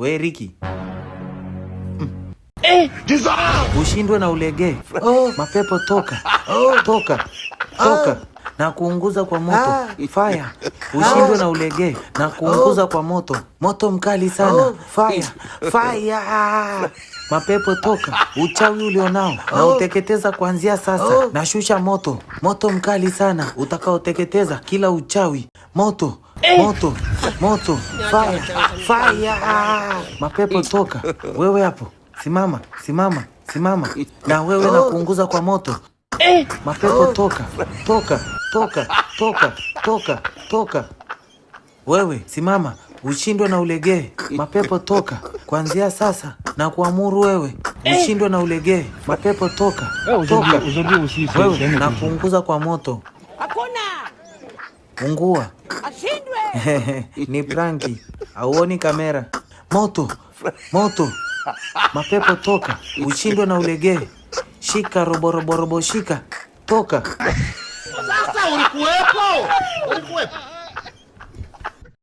We Ricky. Ushindwe na ulegee. Mapepo toka. Toka. Na kuunguza kwa moto. Fire. Ushindwe na ulegee. Na kuunguza kwa moto. Moto mkali sana. Fire. Mapepo toka. Uchawi ulionao na uteketeza kuanzia sasa. Na shusha moto. Moto mkali sana. Utakaoteketeza kila uchawi. Moto. Fire. Mapepo toka. Wewe hapo. Simama. Na wewe na kuunguza kwa moto. Mapepo toka. Wewe simama, ushindwe na ulegee. Mapepo toka kuanzia sasa na kuamuru wewe ushindwe na ulegee. Mapepo toka. Wewe na kuunguza kwa moto. Hakuna. Ungua. Ashindwe. Ni pranki. Hauoni kamera. Moto. Mapepo toka. Ushindwe na ulegee. Shika robo shika. Toka. Sasa ulikuwa